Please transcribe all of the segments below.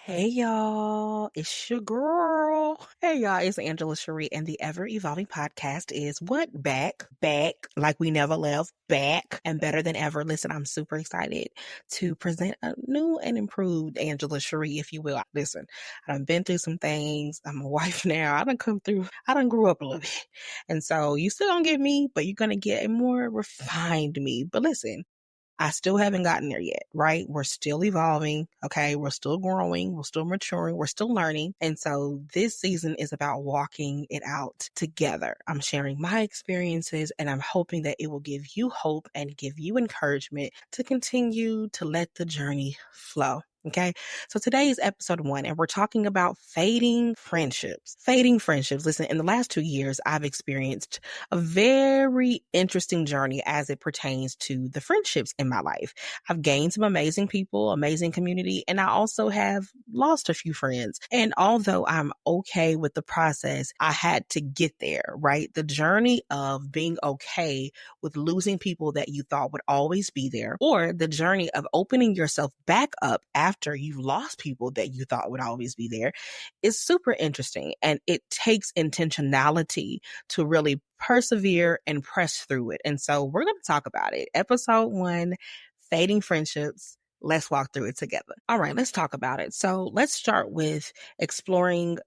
Hey y'all, it's your girl. Hey y'all, it's Angela Sheree, and the ever evolving podcast is what? Back, like we never left, back, and better than ever. Listen, I'm super excited to present a new and improved Angela Sheree, if you will. Listen, I done been through some things. I'm a wife now. I done grew up a little bit. And so you still gonna get me, but you're gonna get a more refined me. But listen, I still haven't gotten there yet, right? We're still evolving. Okay. We're still growing. We're still maturing. We're still learning. And so this season is about walking it out together. I'm sharing my experiences and I'm hoping that it will give you hope and give you encouragement to continue to let the journey flow. Okay. So today is episode 1, and we're talking about fading friendships. Fading friendships. Listen, in the last 2 years, I've experienced a very interesting journey as it pertains to the friendships in my life. I've gained some amazing people, amazing community, and I also have lost a few friends. And although I'm okay with the process, I had to get there, right? The journey of being okay with losing people that you thought would always be there, or the journey of opening yourself back up after you've lost people that you thought would always be there is super interesting. And it takes intentionality to really persevere and press through it. And so we're going to talk about it. Episode 1, fading friendships. Let's walk through it together. All right, let's talk about it. So let's start with exploring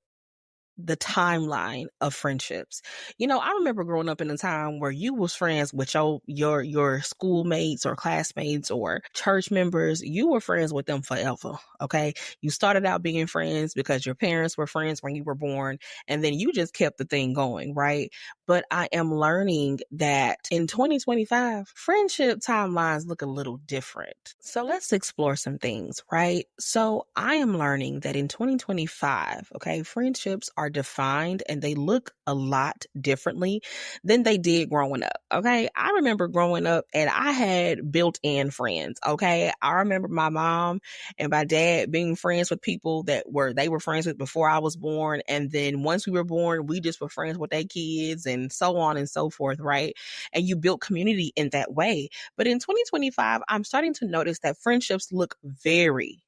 the timeline of friendships. I remember growing up in a time where you was friends with your schoolmates or classmates or church members. You were friends with them forever. Okay. You started out being friends because your parents were friends when you were born, and then you just kept the thing going, right? But I am learning that in 2025, friendship timelines look a little different. So let's explore some things, right? So I am learning that in 2025, okay, friendships are defined and they look a lot differently than they did growing up. Okay. I remember growing up and I had built-in friends. Okay. I remember my mom and my dad being friends with people they were friends with before I was born. And then once we were born, we just were friends with their kids and so on and so forth. Right. And you built community in that way. But in 2025, I'm starting to notice that friendships look very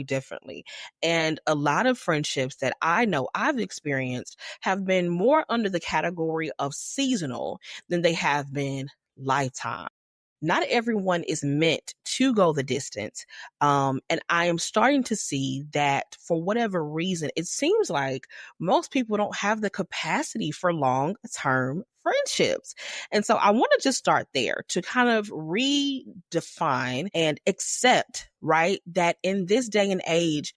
differently. And a lot of friendships that I know I've experienced have been more under the category of seasonal than they have been lifetime. Not everyone is meant to go the distance. And I am starting to see that for whatever reason, it seems like most people don't have the capacity for long term friendships. And so I want to just start there to kind of redefine and accept, right, that in this day and age,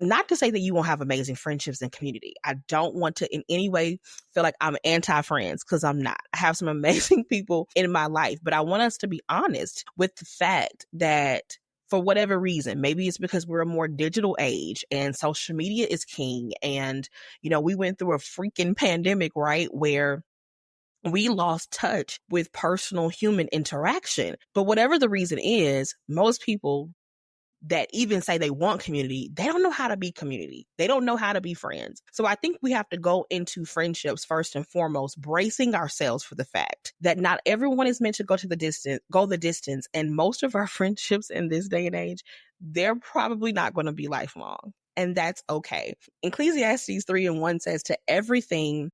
not to say that you won't have amazing friendships and community. I don't want to in any way feel like I'm anti-friends, because I'm not. I have some amazing people in my life, but I want us to be honest with the fact that for whatever reason, maybe it's because we're a more digital age and social media is king. And, we went through a freaking pandemic, right? Where we lost touch with personal human interaction. But whatever the reason is, most people that even say they want community, they don't know how to be community. They don't know how to be friends. So I think we have to go into friendships first and foremost, bracing ourselves for the fact that not everyone is meant to go the distance. And most of our friendships in this day and age, they're probably not going to be lifelong. And that's okay. Ecclesiastes 3:1 says, to everything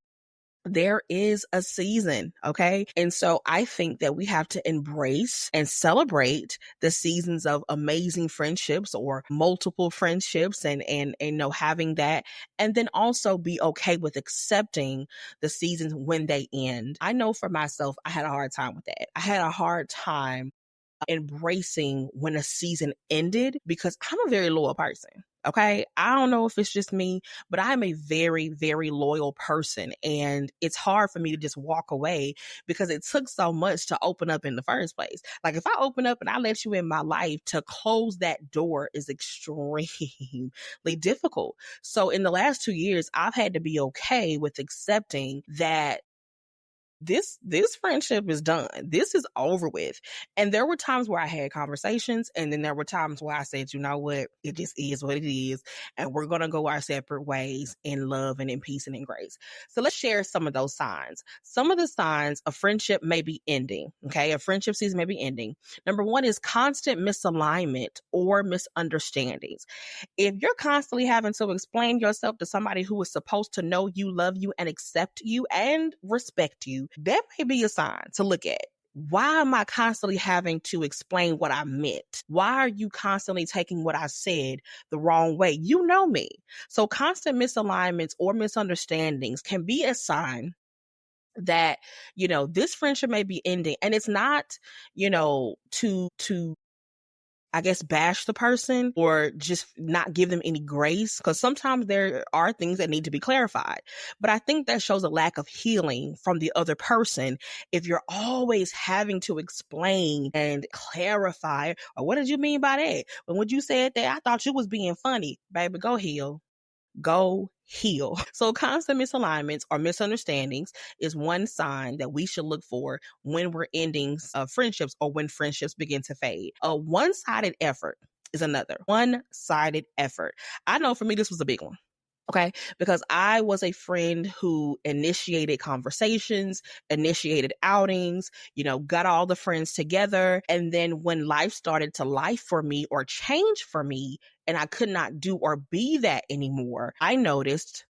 there is a season. Okay. And so I think that we have to embrace and celebrate the seasons of amazing friendships or multiple friendships and having that. And then also be okay with accepting the seasons when they end. I know for myself, I had a hard time with that. I had a hard time embracing when a season ended because I'm a very loyal person. Okay. I don't know if it's just me, but I'm a very loyal person. And it's hard for me to just walk away because it took so much to open up in the first place. Like if I open up and I let you in my life, to close that door is extremely difficult. So in the last 2 years, I've had to be okay with accepting that this friendship is done. This is over with. And there were times where I had conversations, and then there were times where I said, you know what, it just is what it is, and we're gonna go our separate ways in love and in peace and in grace. So let's share some of those signs. Some of the signs a friendship may be ending. Okay, a friendship season may be ending. Number one is constant misalignment or misunderstandings. If you're constantly having to explain yourself to somebody who is supposed to know you, love you, and accept you and respect you, that may be a sign to look at. Why am I constantly having to explain what I meant? Why are you constantly taking what I said the wrong way? You know me. So constant misalignments or misunderstandings can be a sign that, this friendship may be ending. And it's not, to I guess, bash the person or just not give them any grace, because sometimes there are things that need to be clarified. But I think that shows a lack of healing from the other person if you're always having to explain and clarify, or what did you mean by that? When you said that, I thought you was being funny. Baby, go heal. Go heal. So constant misalignments or misunderstandings is one sign that we should look for when we're ending friendships or when friendships begin to fade. A one-sided effort is another. One-sided effort. I know for me, this was a big one. Okay. Because I was a friend who initiated conversations, initiated outings, got all the friends together. And then when life started to life for me or change for me, and I could not do or be that anymore, I noticed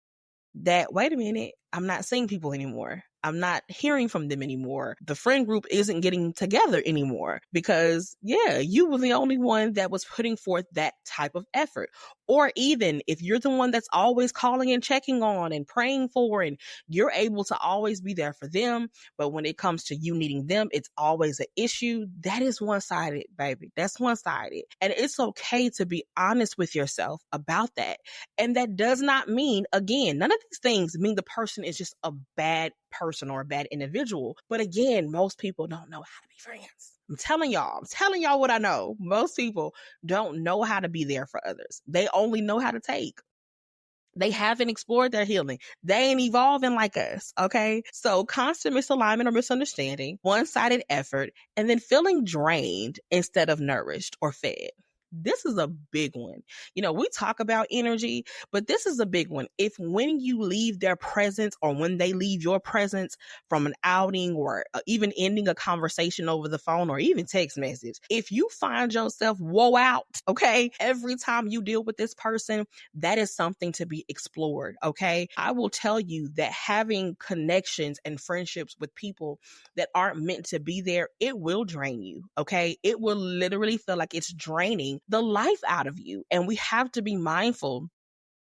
that, wait a minute, I'm not seeing people anymore. I'm not hearing from them anymore. The friend group isn't getting together anymore because, you were the only one that was putting forth that type of effort. Or even if you're the one that's always calling and checking on and praying for, and you're able to always be there for them, but when it comes to you needing them, it's always an issue. That is one-sided, baby. That's one-sided. And it's okay to be honest with yourself about that. And that does not mean, again, none of these things mean the person is just a bad person or a bad individual. But again, most people don't know how to be friends. I'm telling y'all what I know. Most people don't know how to be there for others. They only know how to take. They haven't explored their healing. They ain't evolving like us, okay? So constant misalignment or misunderstanding, one-sided effort, and then feeling drained instead of nourished or fed. This is a big one. We talk about energy, but this is a big one. If when you leave their presence or when they leave your presence from an outing or even ending a conversation over the phone or even text message, if you find yourself woe out, okay, every time you deal with this person, that is something to be explored, okay? I will tell you that having connections and friendships with people that aren't meant to be there, it will drain you, okay? It will literally feel like it's draining the life out of you. And we have to be mindful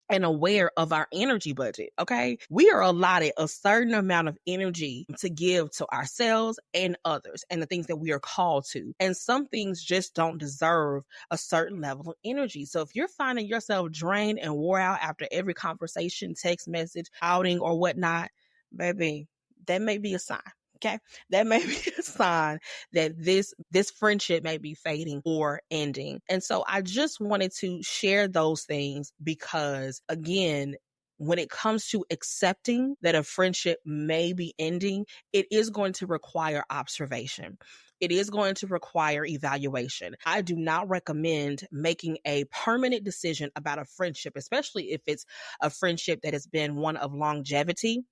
and aware of our energy budget, okay? We are allotted a certain amount of energy to give to ourselves and others and the things that we are called to. And some things just don't deserve a certain level of energy. So if you're finding yourself drained and wore out after every conversation, text message, outing, or whatnot, baby, that may be a sign. Okay, that may be a sign that this friendship may be fading or ending. And so I just wanted to share those things because, again, when it comes to accepting that a friendship may be ending, it is going to require observation. It is going to require evaluation. I do not recommend making a permanent decision about a friendship, especially if it's a friendship that has been one of longevity.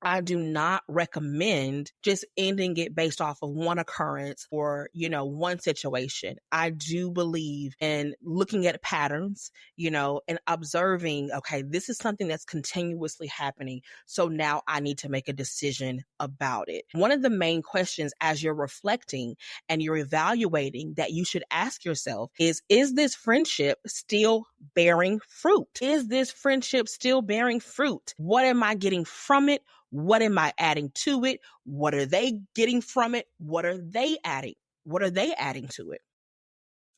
I do not recommend just ending it based off of one occurrence or, one situation. I do believe in looking at patterns, and observing, okay, this is something that's continuously happening. So now I need to make a decision about it. One of the main questions as you're reflecting and you're evaluating that you should ask yourself is this friendship still bearing fruit? Is this friendship still bearing fruit? What am I getting from it? What am I adding to it? What are they getting from it? What are they adding? What are they adding to it?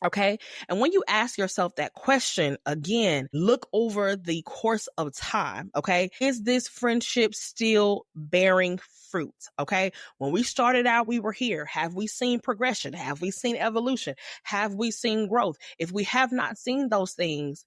Okay. And when you ask yourself that question, again, look over the course of time. Okay. Is this friendship still bearing fruit? Okay. When we started out, we were here. Have we seen progression? Have we seen evolution? Have we seen growth? If we have not seen those things,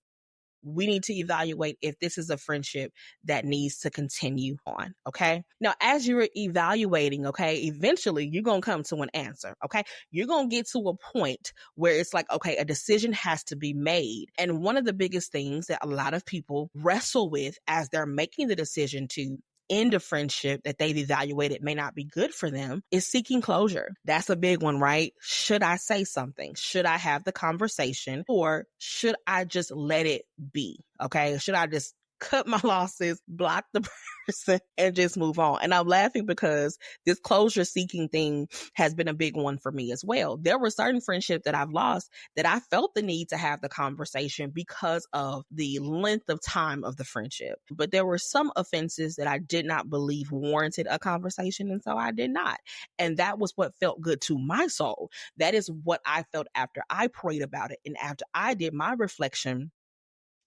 we need to evaluate if this is a friendship that needs to continue on. Okay. Now, as you're evaluating, okay, eventually you're going to come to an answer. Okay. You're going to get to a point where it's like, okay, a decision has to be made. And one of the biggest things that a lot of people wrestle with as they're making the decision to end a friendship that they've evaluated may not be good for them is seeking closure. That's a big one, right? Should I say something? Should I have the conversation, or should I just let it be? Okay. Should I just cut my losses, block the person, and just move on? And I'm laughing because this closure seeking thing has been a big one for me as well. There were certain friendships that I've lost that I felt the need to have the conversation because of the length of time of the friendship. But there were some offenses that I did not believe warranted a conversation, and so I did not. And that was what felt good to my soul. That is what I felt after I prayed about it and after I did my reflection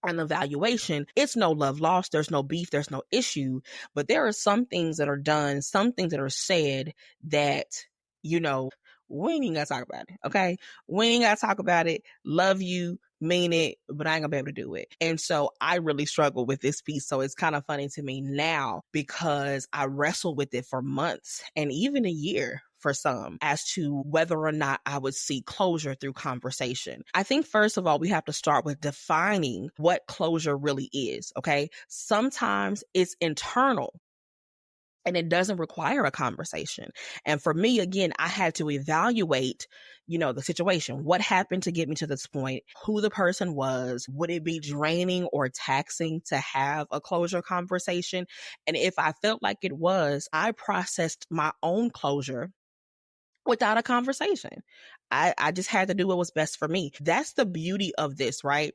and evaluation. It's no love lost. There's no beef. There's no issue. But there are some things that are done, some things that are said that, we ain't even got to talk about it. Okay. We ain't got to talk about it. Love you, mean it, but I ain't gonna be able to do it. And so I really struggle with this piece. So it's kind of funny to me now because I wrestled with it for months and even a year for some as to whether or not I would see closure through conversation. I think first of all, we have to start with defining what closure really is. Okay. Sometimes it's internal and it doesn't require a conversation. And for me, again, I had to evaluate, the situation. What happened to get me to this point? Who the person was? Would it be draining or taxing to have a closure conversation? And if I felt like it was, I processed my own closure without a conversation. I just had to do what was best for me. That's the beauty of this, right?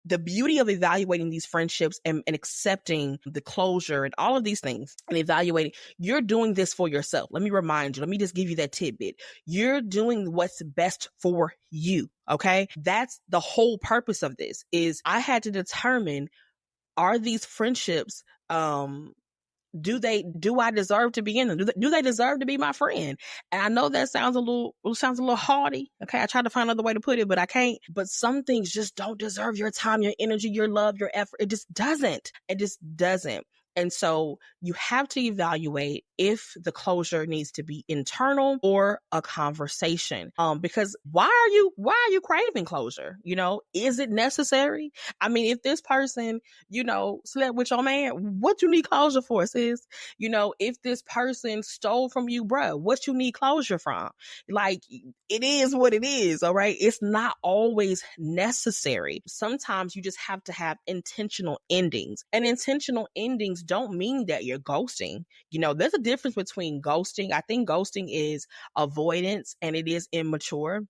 The beauty of evaluating these friendships and accepting the closure and all of these things and evaluating, you're doing this for yourself. Let me remind you, let me just give you that tidbit. You're doing what's best for you. Okay. That's the whole purpose of this. Is I had to determine, are these friendships, do I deserve to be in them? Do they deserve to be my friend? And I know that sounds a little hardy. Okay. I tried to find another way to put it, but I can't. But some things just don't deserve your time, your energy, your love, your effort. It just doesn't. It just doesn't. And so you have to evaluate if the closure needs to be internal or a conversation. Because why are you craving closure? Is it necessary? I mean, if this person, slept with your man, what you need closure for, sis? If this person stole from you, bruh, what you need closure from? Like, it is what it is. All right. It's not always necessary. Sometimes you just have to have intentional endings, and intentional endings don't mean that you're ghosting. There's a difference between ghosting. I think ghosting is avoidance and it is immature.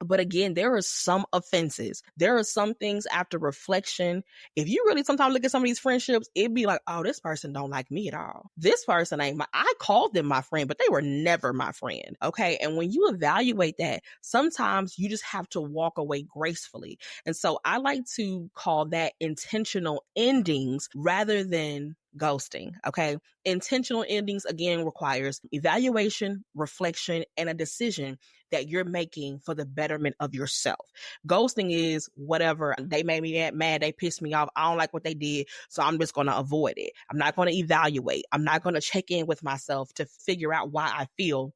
But again, there are some offenses. There are some things after reflection. If you really sometimes look at some of these friendships, it'd be like, oh, this person don't like me at all. This person ain't I called them my friend, but they were never my friend. Okay. And when you evaluate that, sometimes you just have to walk away gracefully. And so I like to call that intentional endings rather than ghosting. Okay. Intentional endings again requires evaluation, reflection, and a decision that you're making for the betterment of yourself. Ghosting is whatever. They made me mad. They pissed me off. I don't like what they did. So I'm just going to avoid it. I'm not going to evaluate. I'm not going to check in with myself to figure out why I feel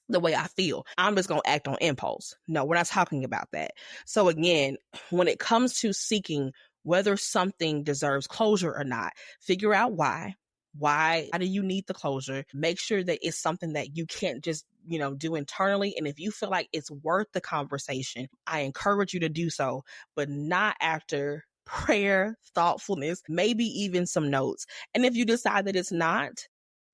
the way I feel. I'm just going to act on impulse. No, we're not talking about that. So again, when it comes to seeking whether something deserves closure or not, figure out why. Why do you need the closure? Make sure that it's something that you can't just, do internally. And if you feel like it's worth the conversation, I encourage you to do so, but not after prayer, thoughtfulness, maybe even some notes. And if you decide that it's not,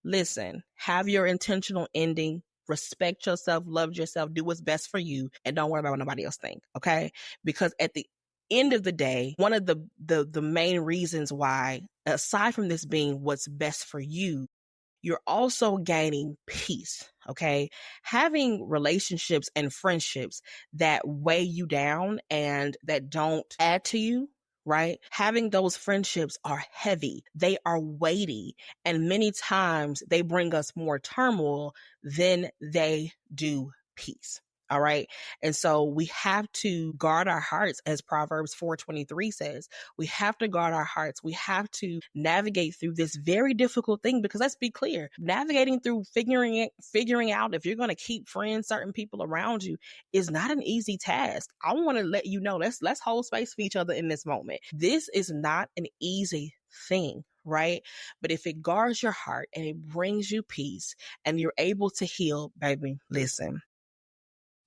listen, have your intentional ending. Respect yourself, love yourself, do what's best for you, and don't worry about what nobody else thinks. Okay? Because at the end of the day, one of the main reasons why, aside from this being what's best for you, you're also gaining peace. Okay. Having relationships and friendships that weigh you down and that don't add to you, right? Having those friendships are heavy. They are weighty. And many times they bring us more turmoil than they do peace. All right. And so we have to guard our hearts, as Proverbs 4:23 says. We have to guard our hearts. We have to navigate through this very difficult thing, because let's be clear, navigating through figuring out if you're going to keep friends, certain people around you, is not an easy task. I want to let you know, let's hold space for each other in this moment. This is not an easy thing, right? But if it guards your heart and it brings you peace and you're able to heal, baby, listen,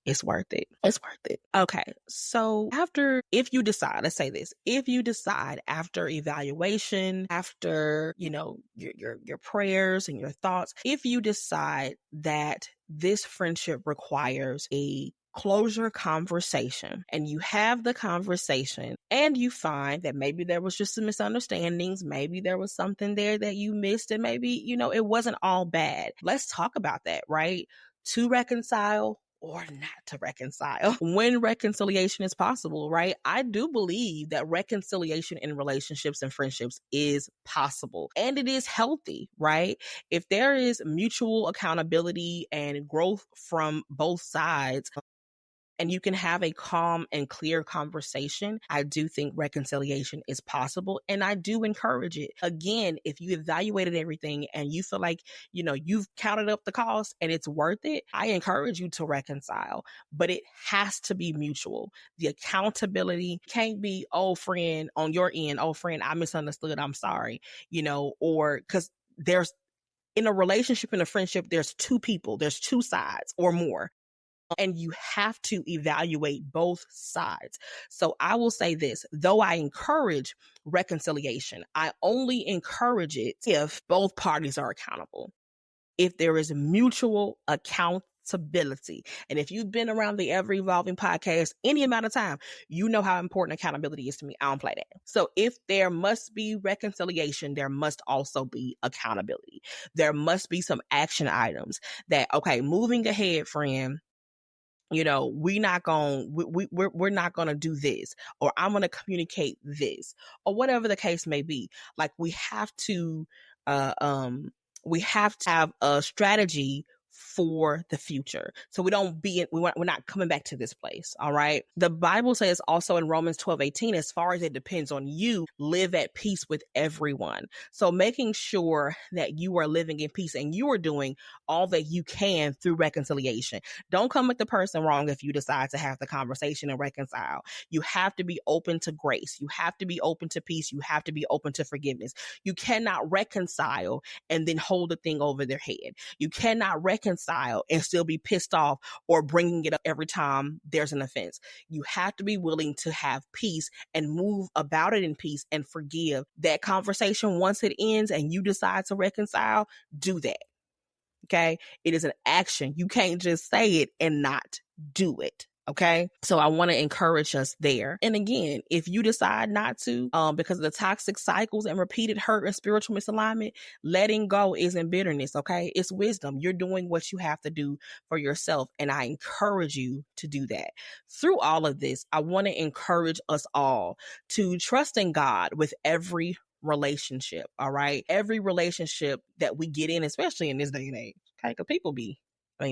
it's worth it. It's worth it. Okay. So if you decide, let's say this, if you decide after evaluation, after, your prayers and your thoughts, if you decide that this friendship requires a closure conversation, and you have the conversation and you find that maybe there was just some misunderstandings, maybe there was something there that you missed, and maybe, it wasn't all bad. Let's talk about that, right? To reconcile or not to reconcile when reconciliation is possible, right? I do believe that reconciliation in relationships and friendships is possible, and it is healthy, right? If there is mutual accountability and growth from both sides, and you can have a calm and clear conversation, I do think reconciliation is possible, and I do encourage it. Again, if you evaluated everything and you feel like, you've counted up the cost and it's worth it, I encourage you to reconcile, but it has to be mutual. The accountability can't be, oh, friend, on your end, oh, friend, I misunderstood, I'm sorry, or because there's, in a relationship, in a friendship, there's two people, there's two sides or more, and you have to evaluate both sides. So I will say this, though I encourage reconciliation, I only encourage it if both parties are accountable, if there is mutual accountability. And if you've been around the Ever Evolving podcast any amount of time, you know how important accountability is to me. I don't play that. So if there must be reconciliation, there must also be accountability. There must be some action items that, okay, moving ahead, friend, we're not gonna do this, or I'm gonna communicate this, or whatever the case may be. Like, we have to have a strategy for the future, so we're not coming back to this place. All right. The Bible says also in Romans 12:18, as far as it depends on you, live at peace with everyone. So making sure that you are living in peace and you are doing all that you can through reconciliation. Don't come at the person wrong if you decide to have the conversation and reconcile. You have to be open to grace. You have to be open to peace. You have to be open to forgiveness. You cannot reconcile and then hold the thing over their head. You cannot reconcile and still be pissed off or bringing it up every time there's an offense. You have to be willing to have peace and move about it in peace and forgive. That conversation, once it ends and you decide to reconcile, do that. Okay. It is an action. You can't just say it and not do it. Okay. So I want to encourage us there. And again, if you decide not to, because of the toxic cycles and repeated hurt and spiritual misalignment, letting go isn't bitterness. Okay. It's wisdom. You're doing what you have to do for yourself. And I encourage you to do that. Through all of this, I want to encourage us all to trust in God with every relationship. All right. Every relationship that we get in, especially in this day and age. Okay. Because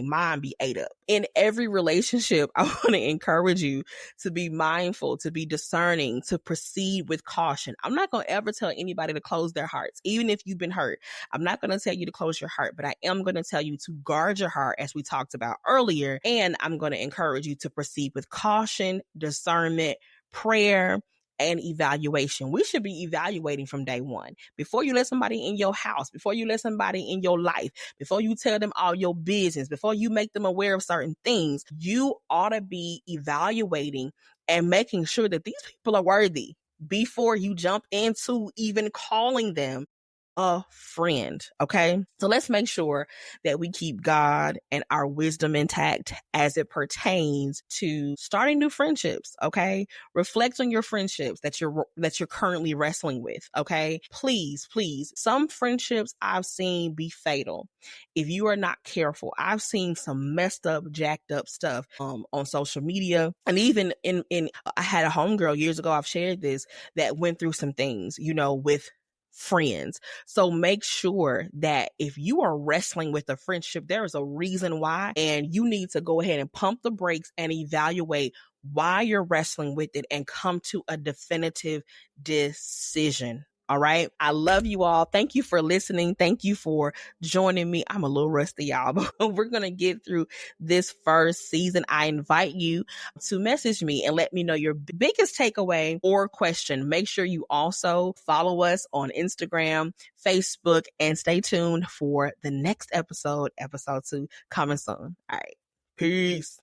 mine be ate up. In every relationship, I want to encourage you to be mindful, to be discerning, to proceed with caution. I'm not going to ever tell anybody to close their hearts, even if you've been hurt. I'm not going to tell you to close your heart, but I am going to tell you to guard your heart, as we talked about earlier. And I'm going to encourage you to proceed with caution, discernment, prayer, and evaluation. We should be evaluating from day one. Before you let somebody in your house, before you let somebody in your life, before you tell them all your business, before you make them aware of certain things, you ought to be evaluating and making sure that these people are worthy before you jump into even calling them a friend. Okay. So let's make sure that we keep God and our wisdom intact as it pertains to starting new friendships. Okay. Reflect on your friendships that you're currently wrestling with. Okay. Please. Some friendships I've seen be fatal if you are not careful. I've seen some messed up, jacked up stuff on social media. And even I had a homegirl years ago, I've shared this, that went through some things, with friends. So make sure that if you are wrestling with a friendship, there is a reason why, and you need to go ahead and pump the brakes and evaluate why you're wrestling with it and come to a definitive decision. All right. I love you all. Thank you for listening. Thank you for joining me. I'm a little rusty, y'all, but we're going to get through this first season. I invite you to message me and let me know your biggest takeaway or question. Make sure you also follow us on Instagram, Facebook, and stay tuned for the next episode, episode 2, coming soon. All right. Peace.